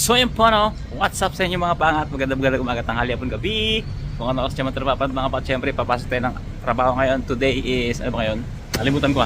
So yun po no, what's up sa inyo mga pangat, magandang umaga, tanghali, hapon, gabi. Kung ano oras siya matrapapan mga pat, syempre papasok tayo ng trabaho ngayon. Today is, ano ba ngayon? Nalimutan ko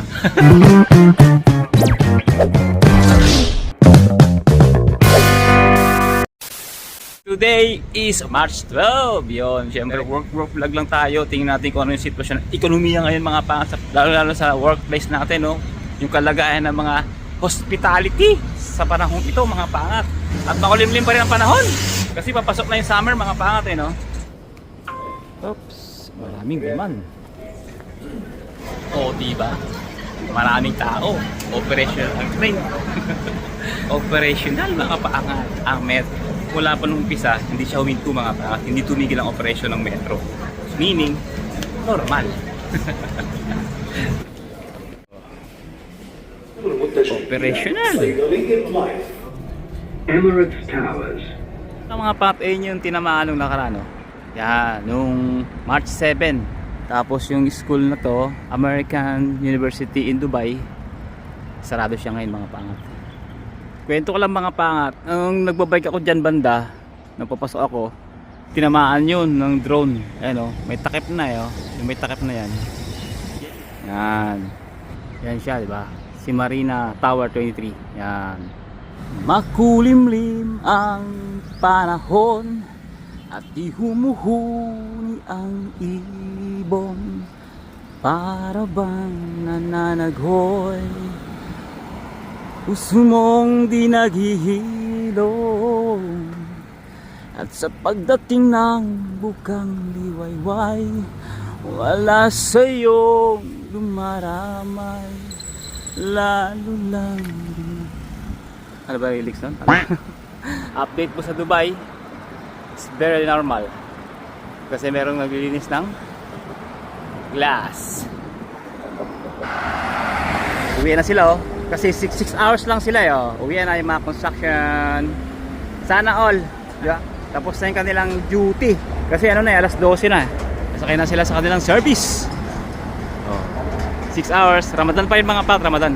Today is March 12. Yun, syempre work vlog lang tayo. Tingnan natin kung ano yung sitwasyon ng ekonomiya ngayon mga pangat, lalo sa workplace natin no. Yung kalagayan ng mga hospitality sa panahon ito mga pangat. At makulimlim pa rin ang panahon kasi papasok na yung summer mga pangat no. Oops, maraming guman. O diba? Maraming tao. Operational ang train. Operational mga pangat ang metro. Wala pa nung umpisa, hindi siya huminto mga pangat. Hindi tumigil ang operasyon ng metro. Meaning, normal. Operational. Emirates Towers. Ang mga pop yung tinamaan nung nakaraan no? Yan, nung March 7. Tapos yung school na to, American University in Dubai, sarado siya ngayon mga pangat. Kwento ko lang mga pangat, nung nagbabike ako dyan banda, nung papasok ako, tinamaan yun ng drone. Ayan o, may takip na yun. Yung may takip na yan. Yan. Yan siya, diba? Si Marina Tower 23. Yan. Makulimlim ang panahon at di humuhuni ang ibon, para bang nananaghoy, puso mong di naghihilom, at sa pagdating ng bukang liwayway, wala sa'yong lumaramay, lalo lang din. Ano ba yung lyrics nun? Update po sa Dubai, it's very normal kasi merong naglilinis ng glass. Uwi na sila oh, kasi 6 hours lang sila oh. Uwi na yung mga construction, sana all, diba? Tapos na yung kanilang duty kasi ano na alas 12 na, sakay na sila sa kanilang service oh. 6 hours, Ramadan pa yun mga pat, Ramadan.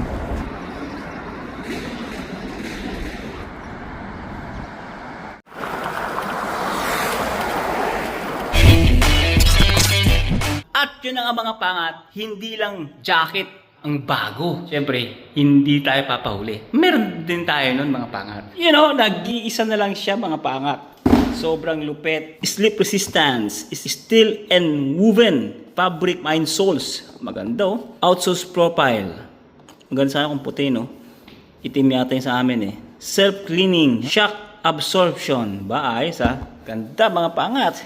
At yun nga mga pangat, hindi lang jacket ang bago. Siyempre, hindi tayo papahuli. Meron din tayo nun mga pangat. You know, nag-iisa na lang siya mga pangat. Sobrang lupet. Slip resistance, steel and woven fabric mine soles. Maganda oh. Outsource profile. Maganda sana kung puti no. Itim yata yung sa amin eh. Self-cleaning, shock absorption. Ba ayos ha? Ganda mga pangat.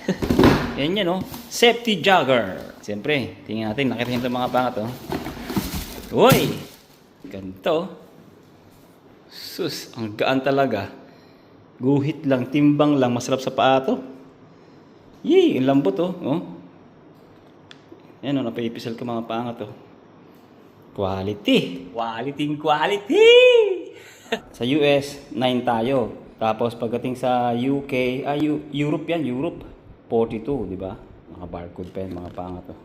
Yan yan oh. Safety jogger. Siyempre, tingnan natin, nakita nyo mga pangat oh. Uy! Ganito. Sus, ang gaan talaga. Guhit lang, timbang lang, masarap sa paa to. Yay, ang lambot oh. Yan oh, napaipisal ka mga pangat oh. Quality! Quality! Sa US, 9 tayo. Tapos pagdating sa UK, Europe yan, Europe. 42, di ba? Mga barcode pa yan, mga pangat oh.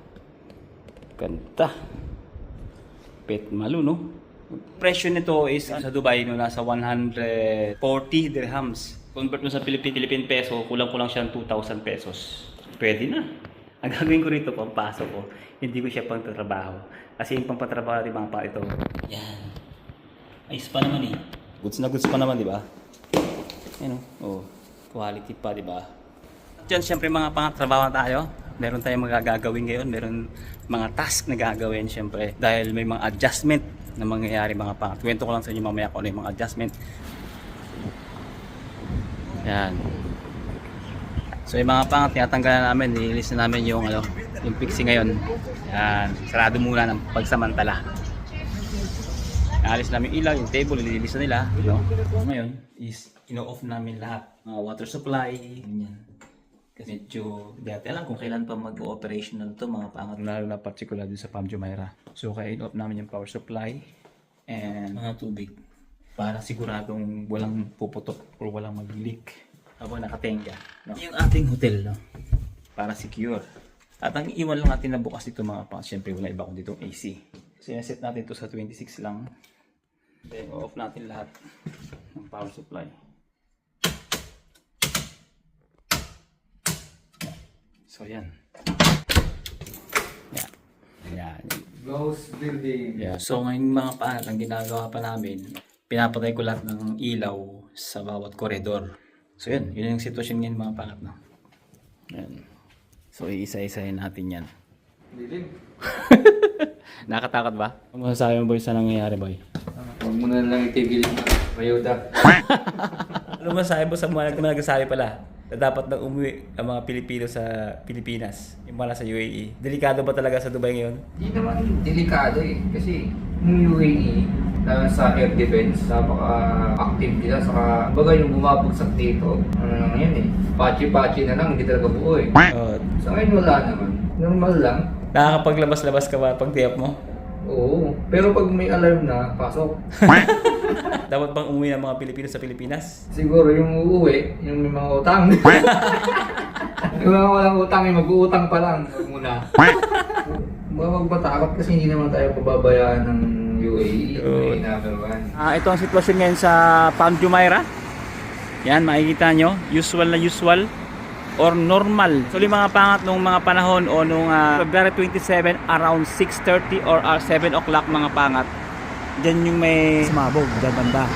Ganda. Pet malu no. Presyo nito is sa Dubai no, nasa 140 dirhams. Convert mo sa Philippine peso, kulang-kulang siya ng 2,000 pesos. Pwede na. Ang gagawin ko rito pampasok ko, hindi ko siya pangtatrabaho. Kasi yung pangpatrabaho natin mga pa ito. Yan. Ayos pa naman eh. Goods na goods pa naman, di ba? Yan oh. Quality pa, di ba? Diyan siyempre mga pangatrabaho tayo. Meron tayong mga gagawin ngayon, meron mga task na gagawin siyempre dahil may mga adjustment na mangyayari mga pangat. Kwento ko lang sa inyo mamaya kung ano yung mga adjustment. Yan. So yung mga pangat tinatanggalan namin, nililis na namin yung yung fixing ngayon. Yan, sarado muna ng pagsamantala. Naalis namin ilaw, yung table nililis na nila, no? Ngayon is ino-off namin lahat, mga water supply, ganyan. Kasi medyo dati alam kung kailan pa mag-operational to mga pangat, lalo na particular dito sa Palm Jumeirah. So kaya in-off namin yung power supply and mga tubig para siguradong walang puputok or walang mag-leak habang nakatenga, no? Yung ating hotel no? Para secure. At ang iwan lang natin na bukas dito mga pangat, syempre wala iba kundi itong AC. So set natin to sa 26 lang. Then off natin lahat ng power supply. So yan. Yan. Yan. Ghost building. Yeah. So ngayon mga pangat, ang ginagawa pa namin, pinapatay ko lahat ng ilaw sa bawat koridor. So yun yung sitwasyon ngayon mga pangat. No? Yan. So iisa-isahin natin yan. Dilim. Nakatakot ba? Ano masasabi mo boy sa nangyayari boy? Huwag mo na lang itigil yung mayuda. Ano masasabi mo sa mga nagsasabi pala na dapat nang umuwi ang mga Pilipino sa Pilipinas, yung pala sa UAE? Delikado ba talaga sa Dubai ngayon? Hindi naman delikado eh. Kasi yung UAE, dahil sa air defense, napaka-active nila. Saka, baga yung bumabagsak dito, ano lang yan eh. Pachi-pachi na lang, hindi talaga buo eh. So ngayon wala naman. Normal lang. Nakakapaglabas-labas ka ba pag day off mo? Oo. Pero pag may alarm na, pasok. Dapat bang umuwi ng mga Pilipino sa Pilipinas? Siguro yung uuwi, yung may mga utang. Yung mga walang utang, yung mag-uutang pa lang. Huwag muna. Baka magbatakot kasi hindi naman tayo pababayaan ng UAE. UAE number 1. Ito ang sitwasyon ngayon sa Palm Jumeirah. Yan, makikita nyo. Usual na usual. Or normal. So yung mga pangat nung mga panahon o nung February 27 around 6:30 or 7 o'clock mga pangat. Diyan yung may sumabog, dyan banda.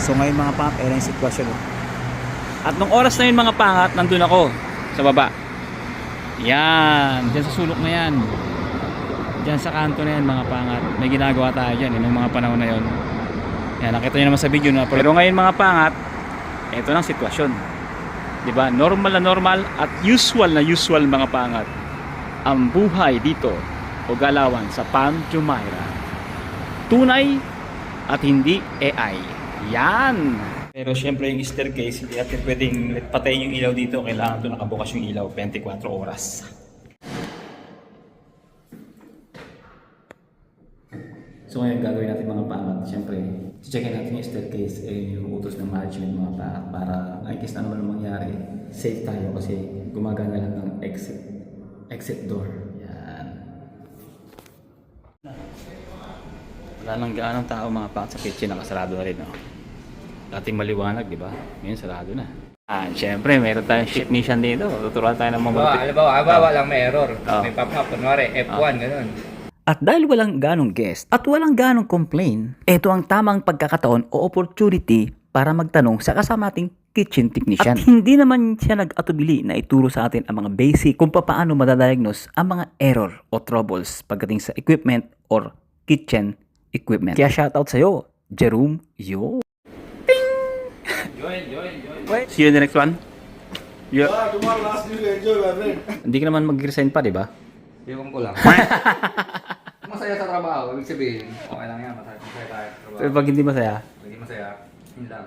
So ngayon mga pangat, ayun ang sitwasyon. At nung oras na yun mga pangat, nandun ako sa baba. Yan, dyan sa sulok na yan. Dyan sa kanto na yan mga pangat. May ginagawa tayo dyan, yung mga panahon na yun. Yan, nakita nyo naman sa video na. Pero ngayon mga pangat, ito lang sitwasyon. Diba? Normal na normal at usual na usual mga pangat ang buhay dito o galawan sa Palm Jumeirah. Tunay at hindi AI. Yan! Pero syempre yung staircase, hindi natin pwedeng patayin yung ilaw dito. Kailangan ito nakabukas yung ilaw 24 oras. So ngayon gagawin natin mga pangat. Siyempre, checkin natin yung staircase yung utos ng management mga pangat para in case na naman mangyari, safe tayo kasi gumagana lang ng exit door. Yan. Wala lang gaanong tao mga pangat sa kitchen, nakasarado na rin. No? Dating maliwanag, di ba? Ngayon sarado na. Siyempre, meron tayong technician dito. Tuturuan tayo ng mga Halimbawa lang may error. May pop-up, kunwari F1, gano'n. At dahil walang ganong guest at walang ganong complain, ito ang tamang pagkakataon o opportunity para magtanong sa kasama ating kitchen technician. At hindi naman siya nag-atubili na ituro sa atin ang mga basic kung paano madadiagnose ang mga error o troubles pagdating sa equipment or kitchen equipment. Kaya shoutout sa'yo, Jerome Yo. Join. See you in the next one. Yeah. Tomorrow last week enjoy my friend. Hindi ka naman mag-resign pa, di ba? Iwan ko lang. Masaya sa trabaho, ibig sabihin, okay lang yan, masaya tayo sa trabaho. Pero pag hindi masaya, Hindi masaya, yun lang.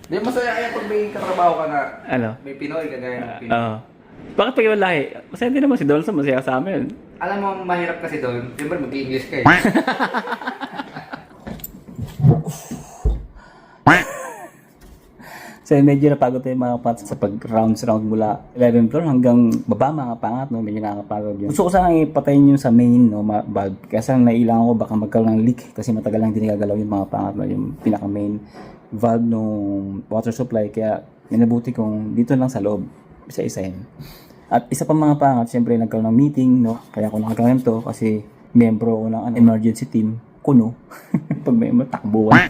Hindi masaya kaya pag may katrabaho ka na ano? may Pinoy, kagaya ng Pinoy. Bakit pag ibang lahi? Masaya din naman si Dolson, masaya sa amin. Alam mo, mahirap kasi doon, siyempre mag-English ka eh. So medyo napagod tayo mga pats sa pag-rounds mula 11th floor hanggang baba mga pangat, no? Medyo nakakapagod yun. Gusto ko sanang ipatayin yung sa main no, valve. Kasi nailangan ko baka magkaroon ng leak kasi matagal lang hindi nagagalaw yung mga pangat, no? Yung pinaka main valve ng water supply. Kaya minabuti kong dito lang sa loob, isa-isahin. At isa pa mga pangat, syempre nagkaroon ng meeting, no? Kaya ako nakagawin to kasi membro ko ng emergency team, kuno. Pag may takbuhan.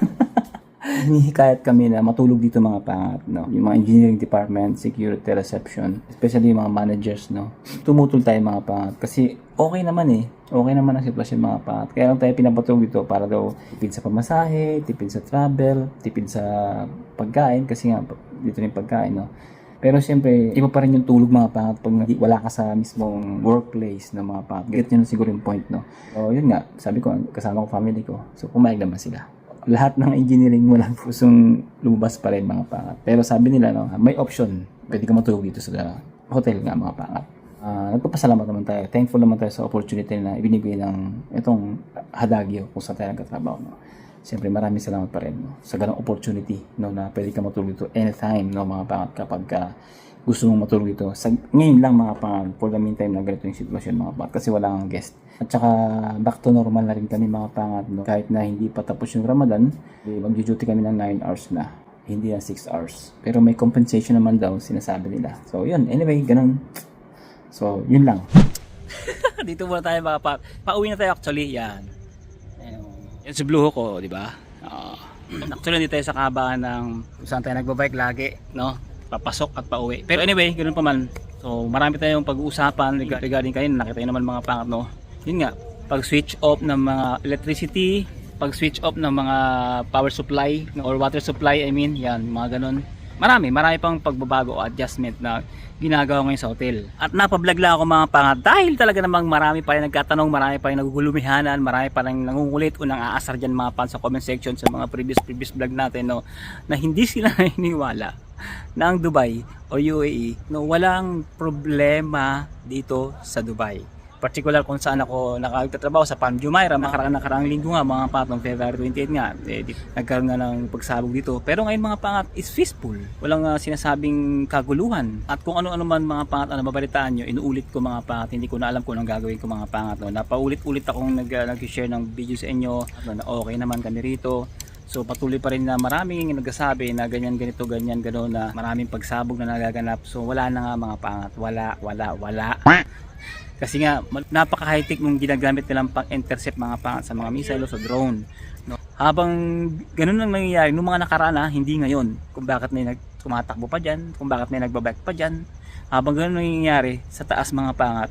Hinihikayat kami na matulog dito mga pangat, no? Yung mga engineering department, security, reception, especially yung mga managers, no? Tumutol tayo mga pangat kasi okay naman eh. Okay naman ang sitwasyon mga pangat. Kaya lang tayo pinapatulog dito para daw tipid sa pamasahe, tipid sa travel, tipid sa pagkain kasi nga dito yung pagkain, no? Pero siyempre, iba pa rin yung tulog mga pangat pag wala ka sa mismong workplace ng mga pangat. Get nyo na siguro yung point, no? So, yun nga, sabi ko, kasama ko family ko. So, pumayag naman sila. Lahat ng engineering mo lang pusong lumabas pa rin mga pangat. Pero sabi nila, no, may option. Pwede ka matulog dito sa hotel nga mga pangat. Nagpapasalamat naman tayo. Thankful naman tayo sa opportunity na ibinigay ng itong Hadagio kung saan tayo nagkatrabaho. No. Siyempre maraming salamat pa rin, no, sa ganong opportunity, no, na pwede ka matulog dito anytime, no, mga pangat kapag gusto mong matulog dito. Ngayon lang mga pangat, for the meantime na ganito yung sitwasyon mga pangat kasi wala kang guest. At saka back to normal na rin kami mga pangat, no? Kahit na hindi pa tapos yung Ramadan, mag-duty kami ng 9 hours na. hindi na 6 hours. Pero may compensation naman daw, sinasabi nila. So, yun. Anyway, ganun. So, yun lang. Dito muna tayo mga pauwi na tayo actually. Yan. Yan si Blue Hawk ko, di ba? Actually, hindi tayo sa kabahan ng kung saan tayo nagbabike lagi, no? Papasok at pauwi. Pero anyway, ganoon pa man. So, marami tayong pag-uusapan regarding kayo. Nakita nyo naman mga pangat, no? Yun nga, pag switch off ng mga electricity, pag switch off ng mga power supply or water supply, I mean, yan, mga ganun. Marami pang pagbabago o adjustment na ginagawa ngayon sa hotel. At napablog lang ako mga pangat dahil talaga namang marami pa rin nagkatanong, marami pa rin nagugulumihanan, marami pa rin nangungulit o nang-aasar dyan mga pan sa comment section sa mga previous vlog natin, no, na hindi sila naniniwala na ang Dubai o UAE, no, walang problema dito sa Dubai. Particular kung saan ako nakagtatrabaho sa Palm Jumeirah, nakaraang linggo nga mga pangat ng February 28 nga, nagkaroon nga ng pagsabog dito. Pero ngayon mga pangat is peaceful, walang sinasabing kaguluhan. At kung ano-ano man mga pangat na mabalitaan nyo, inuulit ko mga pangat, hindi ko na alam kung anong gagawin ko mga pangat, no. Napaulit-ulit akong nag-share ng video sa inyo, na okay naman kami rito. So patuloy pa rin na maraming nagsasabi na ganyan ganito ganyan gano'n, na maraming pagsabog na nagaganap. So wala na nga mga pangat, wala. Kasi nga napaka high-tech nung ginagamit nilang pang-intercept mga pangat sa mga missile o sa drone, no? Habang ganun ang nangyayari nung mga nakaraan, hindi ngayon, kung bakit may tumatakbo pa dyan, kung bakit may nagbabike pa dyan, habang ganun nangyayari sa taas mga pangat,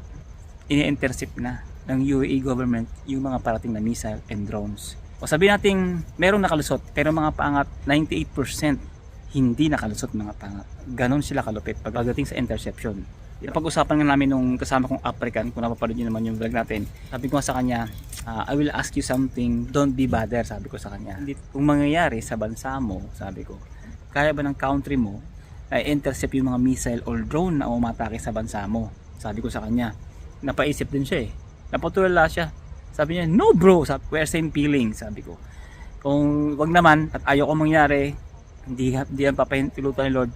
ini-intercept na ng UAE government yung mga parating na missile and drones. O sabihin natin merong nakalusot, pero mga pangat 98% hindi nakalusot mga pangat. Ganon sila kalupit pagdating sa interception. Pag-usapan nga namin nung kasama kong African, kung napapanood nyo naman yung vlog natin, sabi ko sa kanya, I will ask you something, don't be bother, sabi ko sa kanya. Kung mangyayari sa bansa mo, sabi ko, kaya ba ng country mo ay intercept yung mga missile or drone na umatake sa bansa mo? Sabi ko sa kanya. Napaisip din siya napatulala siya. Sabi niya, no bro, we're same feeling, sabi ko. Kung wag naman at ayaw ko mangyari, hindi yan papahintulutan ni Lord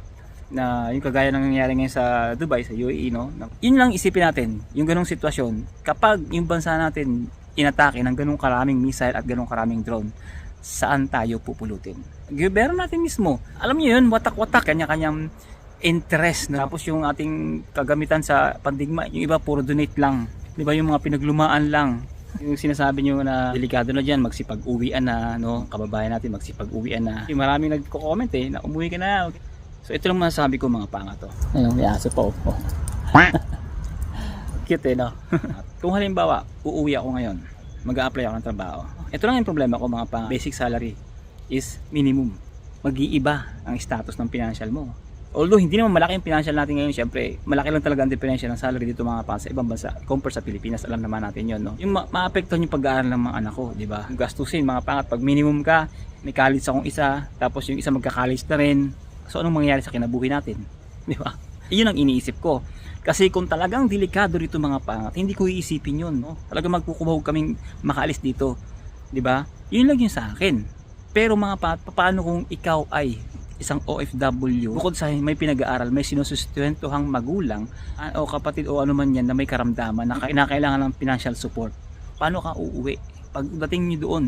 na yung kagaya ng nangyayari ngayon sa Dubai, sa UAE, no? Yun lang isipin natin, yung ganong sitwasyon, kapag yung bansa natin inatake ng ganong karaming missile at ganong karaming drone, saan tayo pupulutin? Gobyerno natin mismo. Alam niyo yun, watak-watak, kanya-kanyang interest, no? Tapos yung ating kagamitan sa pandigma, yung iba puro donate lang. Di ba yung mga pinaglumaan lang? Yung sinasabi nyo na delikado na dyan, magsipag-uwian na, no? Kababayan natin magsipag-uwian na. Yung maraming nagko-comment na umuwi ka na. So ito lang masasabi ko mga pangat to. Ayun, may aso pa oh. Cute no? Kung halimbawa, uuwi ako ngayon, mag-a-apply ako ng trabaho. Ito lang yung problema ko mga pangat. Basic salary is minimum. Mag-iiba ang status ng financial mo. Although hindi naman malaki yung financial natin ngayon, syempre, malaki lang talaga ang differential ng salary dito mga pangat sa ibang bansa compare sa Pilipinas. Alam naman natin yun, no? Yung maapektuhan yung pag-aaral ng mga anak ko, di ba? Gastusin mga pangat, pag minimum ka, may college akong isa, tapos yung isa magka-college na rin. So anong mangyayari sa kinabuhi natin? Di ba? Iyon ang iniisip ko. Kasi kung talagang delikado rito mga pangat, hindi ko iisipin yun, no? Talagang magkukumahog kaming makaalis dito. Di ba? Yun lang yung sa akin. Pero mga pangat, paano kung ikaw ay isang OFW, bukod sa may pinag-aaral, may sinusustentuhang magulang o kapatid o ano man yan na may karamdaman na kinakailangan ng financial support, paano ka uuwi pagdating nyo doon?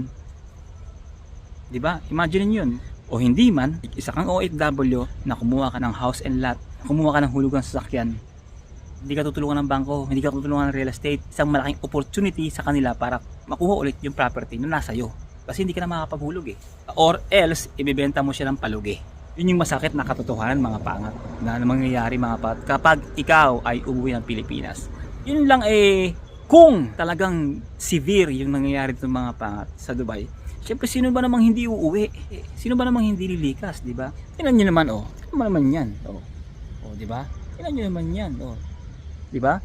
Di ba? Imagine yun. O hindi man, isa kang OFW na kumuha ka ng house and lot, kumuha ka ng hulugan sa sasakyan, hindi ka tutulungan ng bangko, hindi ka tutulungan ng real estate, isang malaking opportunity sa kanila para makuha ulit yung property na nasa iyo. Kasi hindi ka na makapaghulog Or else, ibibenta mo siya ng palugi. Yun yung masakit na katotohanan mga pangat na mangyayari mga pangat kapag ikaw ay umuwi ng Pilipinas. Yun lang kung talagang severe yung nangyayari ng mga pangat sa Dubai. Siyempre, sino ba namang hindi uuwi? Sino ba namang hindi lilikas, di ba? Tingnan niyo naman, tingnan mo naman yan, di ba? Tingnan niyo naman yan, di ba?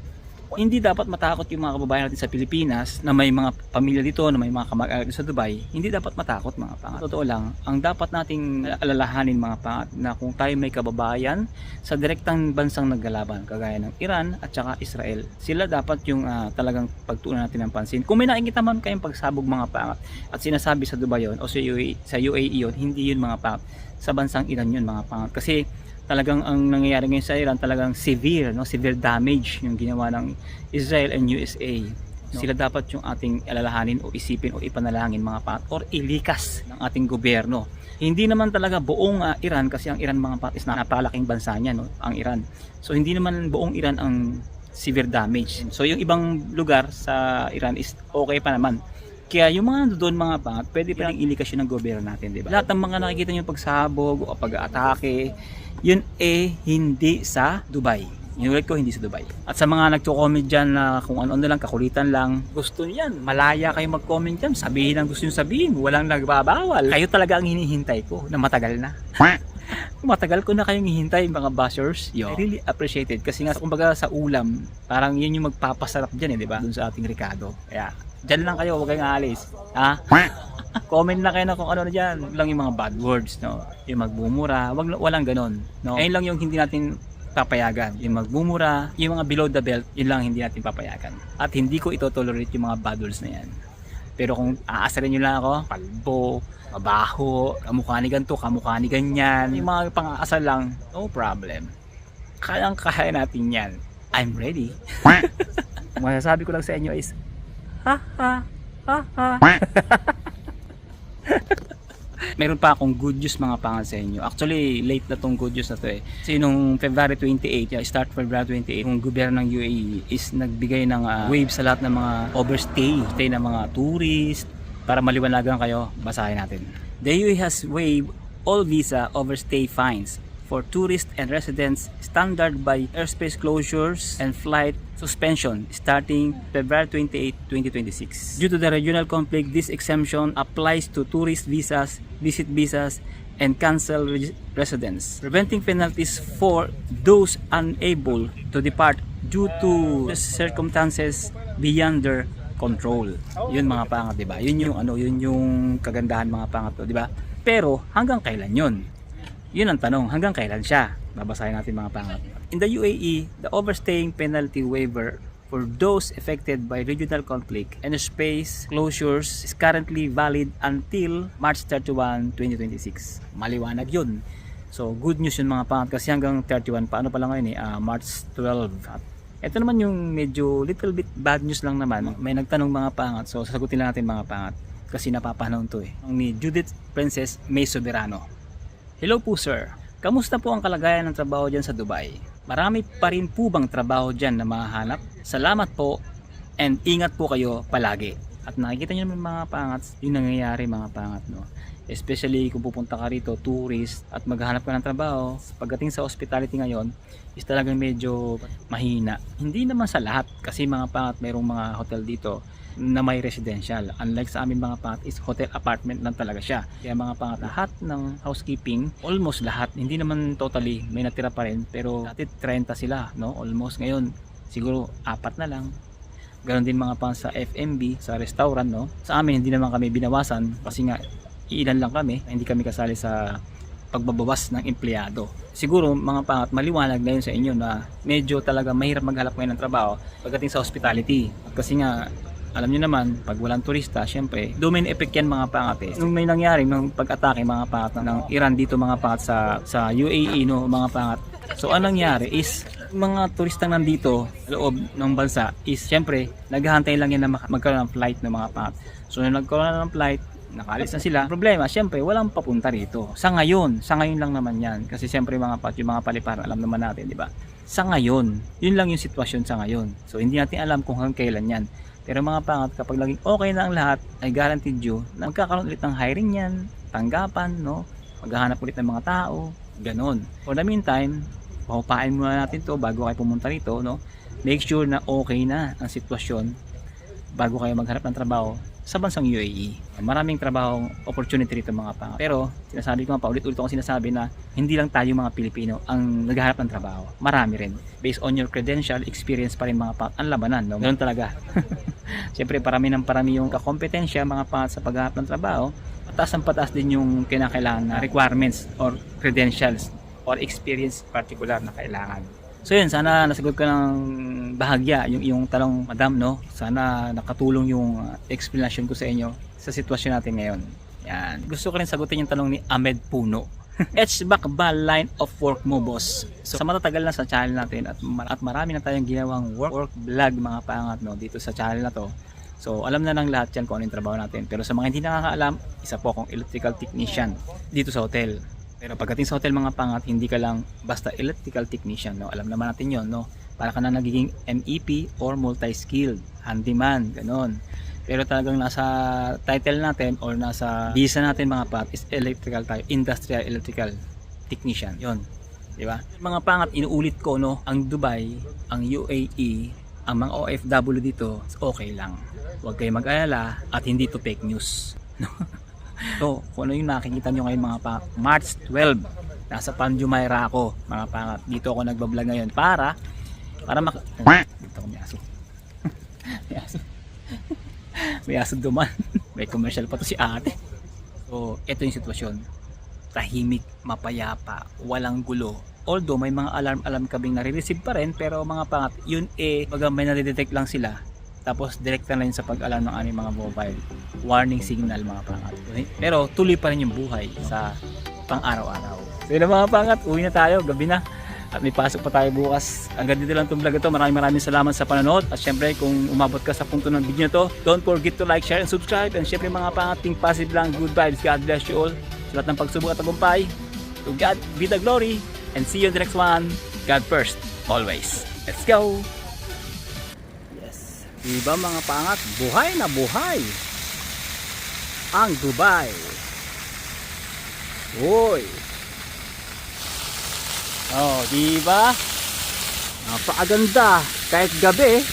Hindi dapat matakot yung mga kababayan natin sa Pilipinas na may mga pamilya dito, na may mga kamag-anak sa Dubai. Hindi dapat matakot mga pangat. Totoo lang, ang dapat nating alalahanin mga pangat na kung tayo may kababayan sa direktang bansang naglalaban, kagaya ng Iran at saka Israel, sila dapat yung talagang pagtuunan natin ng pansin. Kung may nakikita man kayong pagsabog mga pangat at sinasabi sa Dubai yun o sa UAE yun, hindi yun mga pangat. Sa bansang Iran yun mga pangat. Kasi talagang ang nangyayari ngayon sa Iran talagang severe damage yung ginawa ng Israel and USA. Sila dapat yung ating alalahanin o isipin o ipanalangin mga pangat or ilikas ng ating gobyerno. Hindi naman talaga buong Iran kasi ang Iran mga pangat is napakalaking bansa niya, no? Ang Iran. So hindi naman buong Iran ang severe damage. So yung ibang lugar sa Iran is okay pa naman. Kaya yung mga doon mga pangat, pwede pa rin ilikas yun ng gobyerno natin, di ba? Lahat ng mga nakikita nyo pagsabog o pag-atake, yun hindi sa Dubai. Inulit ko, hindi sa Dubai. At sa mga nagko-comment dyan na kung ano lang, kakulitan lang, gusto niyan, malaya kayo mag-comment dyan, sabihin ang gusto nyo sabihin, walang nagbabawal. Kayo talaga ang hinihintay ko na matagal na. Matagal ko na kayong hihintay mga bashers. I really appreciate it kasi nga kumbaga sa ulam, parang yun yung magpapasarap dyan di ba? Doon sa ating Ricardo. Kaya, dyan lang kayo, huwag kayong aalis. Ha? Comment na kayo na kung ano na dyan. Huwag lang yung mga bad words, no? Yung magbumura, walang ganon, no? Ayun lang yung hindi natin papayagan. Yung magbumura, yung mga below the belt, yun lang hindi natin papayagan. At hindi ko ito tolerate yung mga bad words na yan. Pero kung aasarin nyo lang ako, palbo, mabaho, kamukha ni ganito, kamukha ni ganyan, yung mga pang-aasal lang, no problem. Kayang-kaya natin yan. I'm ready. Masasabi ko lang sa inyo is, ha ha ha ha. Meron pa akong good news mga pangat sa inyo. Actually, late na tong good news na to Kasi nung February 28, start February 28, yung gobyerno ng UAE is nagbigay ng wave sa lahat ng mga overstay, ng mga tourist. Para maliwanagan kayo, basahin natin. The UAE has waived all visa overstay fines for tourists and residents standard by airspace closures and flight suspension starting February 28, 2026. Due to the regional conflict, this exemption applies to tourist visas, visit visas, and cancel residence, preventing penalties for those unable to depart due to circumstances beyond their control. Yun mga pangat, 'di ba? Yun yung kagandahan mga pangat, 'di ba? Pero hanggang kailan 'yun? Yun ang tanong, hanggang kailan siya? Babasahin natin mga pangat. In the UAE, the overstaying penalty waiver for those affected by regional conflict and space closures is currently valid until March 31, 2026. Maliwanag yun. So, good news yun mga pangat kasi hanggang 31 pa. Ano pala ngayon March 12. Ito naman yung medyo little bit bad news lang naman. May nagtanong mga pangat. So, sasagutin lang natin mga pangat. Kasi napapanahon to Ang ni Judith Princess May Soberano. Hello po sir, kamusta po ang kalagayan ng trabaho dyan sa Dubai? Marami pa rin po bang trabaho dyan na mahahanap? Salamat po and ingat po kayo palagi. At nakikita nyo naman mga pangat, yung nangyayari mga pangat no. Especially kung pupunta ka rito, tourist at maghahanap ka ng trabaho, pagdating sa hospitality ngayon is talagang medyo mahina. Hindi naman sa lahat kasi mga pangat mayroong mga hotel dito na may residential. Unlike sa amin mga pangat is hotel apartment lang talaga siya. Kaya mga pangat lahat ng housekeeping, almost lahat, hindi naman totally, may natira pa rin pero dati 30 sila, no? Almost ngayon siguro 4 na lang. Ganon din mga pangat sa F&B, sa restaurant, no? Sa amin hindi naman kami binawasan kasi nga ilan lang kami, hindi kami kasali sa pagbabawas ng empleyado. Siguro mga pangat maliwanag na yun sa inyo na medyo talaga mahirap maghanap ngayon ng trabaho pagdating sa hospitality. Kasi nga alam niyo naman, pag walang turista, syempre, domain effect yan mga pangat Nung may nangyari, nung pag-atake mga pangat ng Iran dito mga pangat sa UAE, no, mga pangat. So, anong nangyari is, mga turistang nandito, loob ng bansa, is syempre, naghahantay lang yan na magkaroon ng flight ng mga pangat. So, nung nagkaroon na ng flight, nakaalis na sila. Problema, syempre, walang papunta rito. Sa ngayon lang naman yan. Kasi syempre mga pangat, yung mga paliparan, alam naman natin, di ba? Sa ngayon, yun lang yung sitwasyon sa ngayon. So, hindi natin alam kung hanggang kailan yan. Pero mga pangat, kapag laging okay na ang lahat, ay guaranteed you na magkakaroon ulit ng hiring yan, tanggapan, no? Maghahanap ulit ng mga tao, ganon. For the meantime, pahupain muna natin to bago kayo pumunta rito, no? Make sure na okay na ang sitwasyon bago kayo maghanap ng trabaho sa bansang UAE. Maraming trabaho opportunity rito mga pangat. Pero sinasabi ko nga pa, ulit-ulit akong sinasabi na hindi lang tayo mga Pilipino ang naghahanap ng trabaho. Marami rin. Based on your credential, experience pa rin mga pangat. Ang labanan, no? Ganun talaga. Siyempre, parami yung kakompetensya mga pangat sa paghahanap ng trabaho. Pataas ang pataas din yung kinakailangan na requirements or credentials or experience particular na kailangan. So yun, sana nasagot ko ng bahagya yung tanong madam, no? Sana nakatulong yung explanation ko sa inyo sa sitwasyon natin ngayon. Yan. Gusto ko rin sagutin yung tanong ni Ahmed Puno. HVAC ba line of work mo, boss? So sa matatagal na sa channel natin at marami na tayong ginawang work vlog mga paangat no dito sa channel na to. So alam na ng lahat yan kung ano yung trabaho natin. Pero sa mga hindi nakakaalam, isa po akong electrical technician dito sa hotel. Pero pagdating sa hotel mga pangat, hindi ka lang basta electrical technician, no? Alam naman natin yon, no? Para ka na nagiging MEP or multi-skilled, handyman, ganon. Pero talagang nasa title natin or nasa visa natin mga pangat is electrical tayo, industrial electrical technician. Yon, di ba? Mga pangat, inuulit ko, no? Ang Dubai, ang UAE, ang mga OFW dito, okay lang. Huwag kayo mag-alala at hindi to fake news. No? So, kung ano yung nakikita nyo ngayon mga pangat, March 12, nasa Pan Jumeirah ako, mga pangat. Dito ako nagbablog ngayon para dito ako may aso. May aso. May aso duman. May commercial pa to si ate. So, ito yung sitwasyon. Tahimik, mapayapa, walang gulo. Although may mga alarm kabing nare-receive pa rin, pero mga pangat, yun baga may nare-detect lang sila. Tapos direkta na yun sa pag-alarm ng aming mga mobile warning signal mga pangat. Pero tuloy pa rin yung buhay sa pang-araw-araw. So yun mga pangat, uwi na tayo, gabi na. At may pasok pa tayo bukas. Hanggang dito lang itong vlog ito. Maraming salamat sa panonood. At syempre kung umabot ka sa punto ng video to, don't forget to like, share, and subscribe. And syempre mga pangat, think positive lang, good vibes. God bless you all. Sa lahat ng pagsubok at tagumpay. To God be the glory. And see you in the next one. God first, always. Let's go! Yes. Diba mga pangat, buhay na buhay ang Dubai. Uy! Oh, diba? Napakaganda kahit gabi.